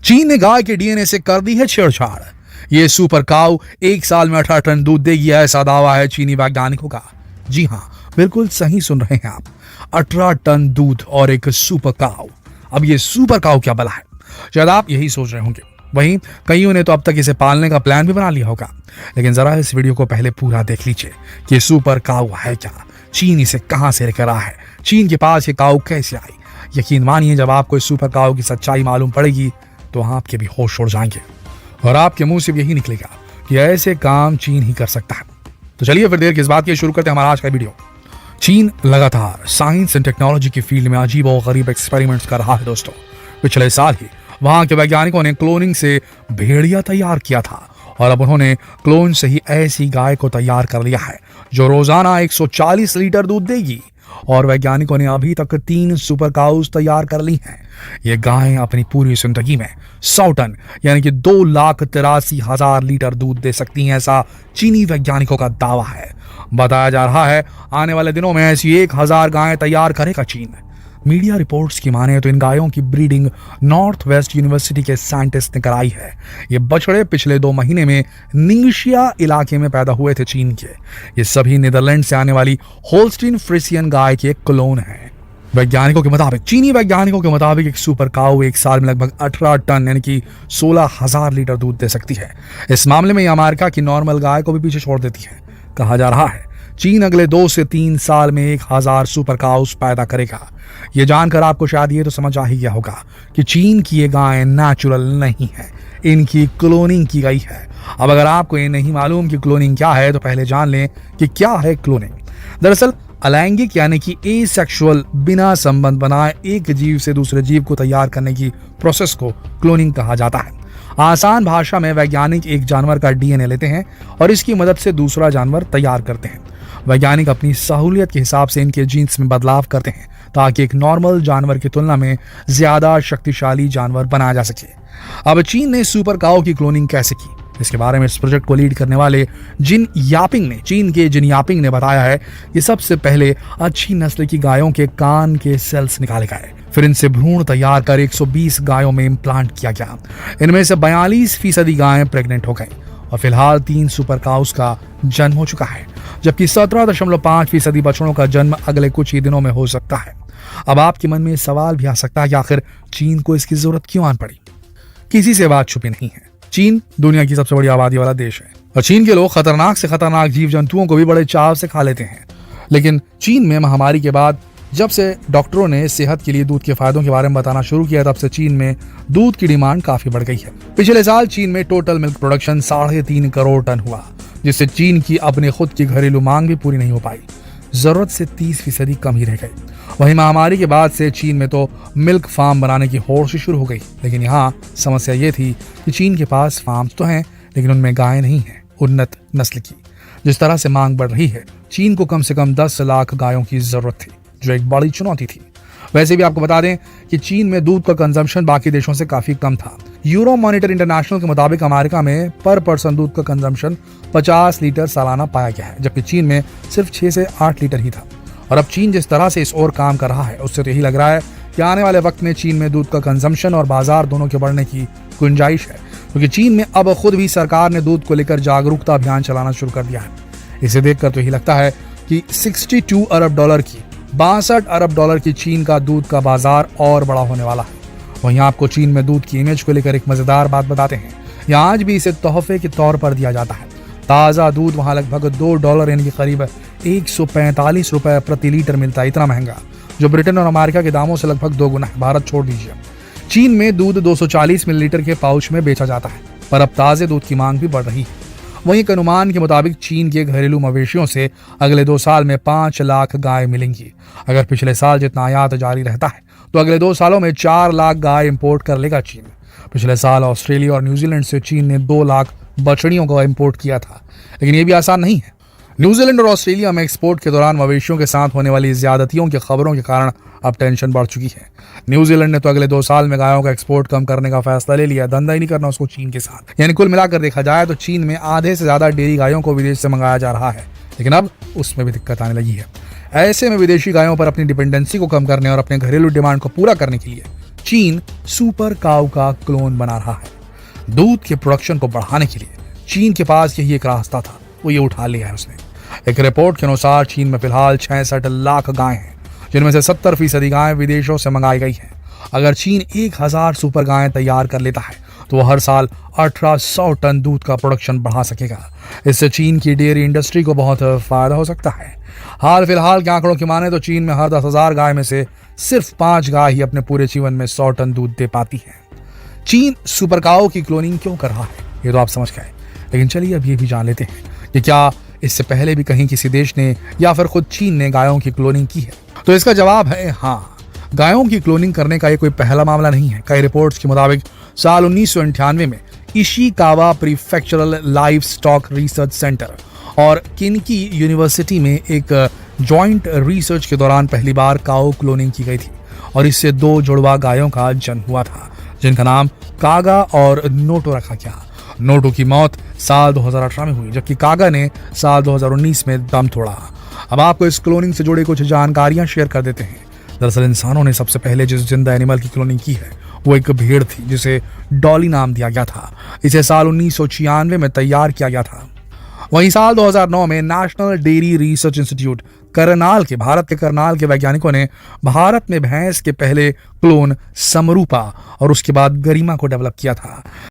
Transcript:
चीन ने गाय के डीएनए से कर दी है छेड़छाड़। ये सुपर काऊ 1 साल में 18 टन दूध देगी, ऐसा दावा है चीनी वैज्ञानिकों का। जी हां, बिल्कुल सही सुन रहे हैं आप, 18 टन दूध और एक सुपर काऊ। अब ये सुपर काऊ क्या भला है, शायद आप यही सोच रहे होंगे। वहीं कईयों ने तो अब तक इसे पालने का प्लान भी बना लिया होगा। लेकिन जरा इस वीडियो को पहले पूरा देख लीजिए कि सुपर काऊ है क्या, चीन इसे कहां से लेकर आया है, चीन के पास ये काऊ कैसे आई। यकीन मानिए, जब आपको इस सुपर काऊ की सच्चाई मालूम पड़ेगी तो आपके भी होश उड़ जाएंगे और आपके मुंह से भी यही निकलेगा कि ऐसे काम चीन ही कर सकता है। तो चलिए फिर देर किस बात की, शुरू करते हैं हमारा आज का वीडियो। चीन लगातार साइंस एंड टेक्नोलॉजी की फील्ड में अजीब और गरीब एक्सपेरिमेंट्स कर रहा है दोस्तों। पिछले साल ही वहां के वैज्ञानिकों ने क्लोनिंग से भेड़िया तैयार किया था और अब उन्होंने क्लोन से ही ऐसी गाय को तैयार कर लिया है जो रोजाना 140 लीटर दूध देगी। और वैज्ञानिकों ने अभी तक 3 सुपर काउस तैयार कर ली हैं। ये गायें अपनी पूरी जिंदगी में 100 टन यानी कि 2,83,000 लीटर दूध दे सकती हैं, ऐसा चीनी वैज्ञानिकों का दावा है। बताया जा रहा है आने वाले दिनों में ऐसी 1,000 गायें तैयार करेगा चीन। मीडिया रिपोर्ट्स की माने तो इन गायों की ब्रीडिंग नॉर्थ वेस्ट यूनिवर्सिटी के साइंटिस्ट ने कराई है। ये बछड़े पिछले 2 महीने में निंगशिया इलाके में पैदा हुए थे चीन के। ये सभी नीदरलैंड से आने वाली होल्स्टीन फ्रिसियन गाय के क्लोन हैं। चीनी वैज्ञानिकों के मुताबिक एक सुपर काऊ 1 साल में लगभग 18 टन यानी कि 16,000 लीटर दूध दे सकती है। इस मामले में अमेरिका की नॉर्मल गाय को भी पीछे छोड़ देती है। कहा जा रहा है चीन अगले 2 से 3 साल में 1,000 सुपर काउस पैदा करेगा। ये जानकर आपको शायद ये तो समझ आ ही गया होगा कि चीन की ये गायें नेचुरल नहीं है, इनकी क्लोनिंग की गई है। अब अगर आपको ये नहीं मालूम कि क्लोनिंग क्या है तो पहले जान लें कि क्या है क्लोनिंग। दरअसल अलैंगिक यानी कि एसेक्सुअल, बिना संबंध बनाए एक जीव से दूसरे जीव को तैयार करने की प्रोसेस को क्लोनिंग कहा जाता है। आसान भाषा में वैज्ञानिक एक जानवर का डीएनए लेते हैं और इसकी मदद से दूसरा जानवर तैयार करते हैं। वैज्ञानिक अपनी सहूलियत के हिसाब से इनके जीन्स में बदलाव करते हैं ताकि एक नॉर्मल जानवर की तुलना में ज्यादा शक्तिशाली जानवर बनाया जा सके। अब चीन ने सुपर काऊ की क्लोनिंग कैसे की, इसके बारे में इस प्रोजेक्ट को लीड करने वाले चीन के जिन यापिंग ने बताया है कि सबसे पहले अच्छी नस्ल की गायों के कान के सेल्स निकाले गए, फिर इनसे भ्रूण तैयार कर 120 गायों में इम्प्लांट किया गया। इनमें से 42% गायें प्रेग्नेंट हो गई और फिलहाल 3 सुपर काउस का जन्म हो चुका है, जबकि 17.5% बछड़ों का जन्म अगले कुछ ही दिनों में हो सकता है। अब आपके मन में सवाल भी आ सकता है कि आखिर चीन को इसकी जरूरत क्यों आन पड़ी। किसी से बात छुपी नहीं है, चीन दुनिया की सबसे बड़ी आबादी वाला देश है और चीन के लोग खतरनाक से खतरनाक जीव जंतुओं को भी बड़े चाव से खा लेते हैं। लेकिन चीन में महामारी के बाद जब से डॉक्टरों ने सेहत के लिए दूध के फायदों के बारे में बताना शुरू किया, तब से चीन में दूध की डिमांड काफी बढ़ गई है। पिछले साल चीन में total milk production 3.5 crore tonne हुआ, जिससे चीन की अपने खुद की घरेलू मांग भी पूरी नहीं हो पाई। जरूरत से 30% कम ही रह गई। वहीं महामारी के बाद से चीन में तो मिल्क फार्म बनाने की होड़ से शुरू हो गई। लेकिन यहाँ समस्या ये थी कि चीन के पास फार्म तो हैं, लेकिन उनमें गायें नहीं है उन्नत नस्ल की। जिस तरह से मांग बढ़ रही है, चीन को कम से कम 10 लाख गायों की जरूरत थी, जो एक बड़ी चुनौती थी। वैसे भी आपको बता दें कि चीन में दूध का कंजम्पशन बाकी देशों से काफी कम था। यूरो मॉनिटर इंटरनेशनल के मुताबिक अमेरिका में पर पर्सन दूध का कंजम्पशन 50 लीटर सालाना पाया गया है, जबकि चीन में सिर्फ 6 से 8 लीटर ही था। और अब चीन जिस तरह से इस ओर काम कर रहा है, उससे तो यही लग रहा है कि आने वाले वक्त में चीन में दूध का कंजम्पशन और बाजार दोनों के बढ़ने की गुंजाइश है, क्योंकि चीन में अब खुद भी सरकार ने दूध को लेकर जागरूकता अभियान चलाना शुरू कर दिया है। इसे देखकर तो यही लगता है कि 62 अरब डॉलर की 62 अरब डॉलर की चीन का दूध का बाजार और बड़ा होने वाला है। वहीं आपको चीन में दूध की इमेज को लेकर एक मजेदार बात बताते हैं। यहाँ आज भी इसे तोहफे के तौर पर दिया जाता है। ताज़ा दूध वहाँ लगभग $2 यानी कि करीब 145 रुपए प्रति लीटर मिलता है। इतना महंगा, जो ब्रिटेन और अमेरिका के दामों से लगभग 2 गुना है। भारत छोड़ दीजिए। चीन में दूध 240 मिलीलीटर के पाउच में बेचा जाता है, पर अब ताज़े दूध की मांग भी बढ़ रही है। वहीं एक अनुमान के मुताबिक चीन के घरेलू मवेशियों से अगले 2 साल में 5 लाख गाय मिलेंगी। अगर पिछले साल जितना आयात जारी रहता है तो अगले 2 सालों में 4 लाख गाय इंपोर्ट कर लेगा चीन। पिछले साल ऑस्ट्रेलिया और न्यूजीलैंड से चीन ने 2 लाख बछड़ियों को इंपोर्ट किया था, लेकिन ये भी आसान नहीं है। न्यूजीलैंड और ऑस्ट्रेलिया में एक्सपोर्ट के दौरान मवेशियों के साथ होने वाली ज्यादतियों की खबरों के कारण अब टेंशन बढ़ चुकी है। न्यूजीलैंड ने तो अगले 2 साल में गायों का एक्सपोर्ट कम करने का फैसला ले लिया, धंधा ही नहीं करना उसको चीन के साथ। यानी कुल मिलाकर देखा जाए तो चीन में आधे से ज्यादा डेयरी गायों को विदेश से मंगाया जा रहा है, लेकिन अब उसमें भी दिक्कत आने लगी है। ऐसे में विदेशी गायों पर अपनी डिपेंडेंसी को कम करने और अपने घरेलू डिमांड को पूरा करने के लिए चीन सुपर काऊ का क्लोन बना रहा है। दूध के प्रोडक्शन को बढ़ाने के लिए चीन के पास यही एक रास्ता था, वो ये उठा लिया है उसने। एक रिपोर्ट के अनुसार चीन में फिलहाल 66 लाख गायें हैं, जिनमें से 70% गायें विदेशों से मंगाई गई हैं। अगर चीन 1000 सुपर गायें तैयार कर लेता है तो वह हर साल 1800 टन दूध का प्रोडक्शन बढ़ा सकेगा। इससे चीन की डेयरी इंडस्ट्री को बहुत फायदा हो सकता है। हाल फिलहाल के आंकड़ों की माने तो चीन में हर 10,000 गाय में से सिर्फ 5 गाय ही अपने पूरे जीवन में 100 टन दूध दे पाती है। चीन सुपर काऊ की क्लोनिंग क्यों कर रहा है, ये तो आप समझ गए, लेकिन चलिए अब ये भी जान लेते हैं कि क्या इससे पहले भी कहीं किसी देश ने या फिर खुद चीन ने गायों की क्लोनिंग की है। तो इसका जवाब है हाँ। गायों की क्लोनिंग करने का ये कोई पहला मामला नहीं है। कई रिपोर्ट्स के मुताबिक साल 1998 में Ishikawa prefectural livestock research centre और किनकी यूनिवर्सिटी में एक जॉइंट रिसर्च के दौरान पहली बार काऊ क्लोनिंग की गई थी और इससे 2 जुड़वा गायों का जन्म हुआ था, जिनका नाम कागा और नोटो रखा गया। नोटो की मौत साल 2018 में हुई, जबकि कागा ने साल 2019 में दम तोड़ा। अब आपको इस क्लोनिंग से जुड़ी कुछ जानकारियां शेयर कर देते हैं। दरअसल इंसानों ने सबसे पहले जिस जिंदा एनिमल की क्लोनिंग की है वो एक भेड़ थी, जिसे डॉली नाम दिया गया था। इसे साल 1996 में तैयार किया गया था। वहीं साल 2009 में national dairy research institute Bharat के करनाल के वैज्ञानिकों ने भारत में भैंस के पहले क्लोन समरूपा और उसके बाद गरिमा को डेवलप किया था।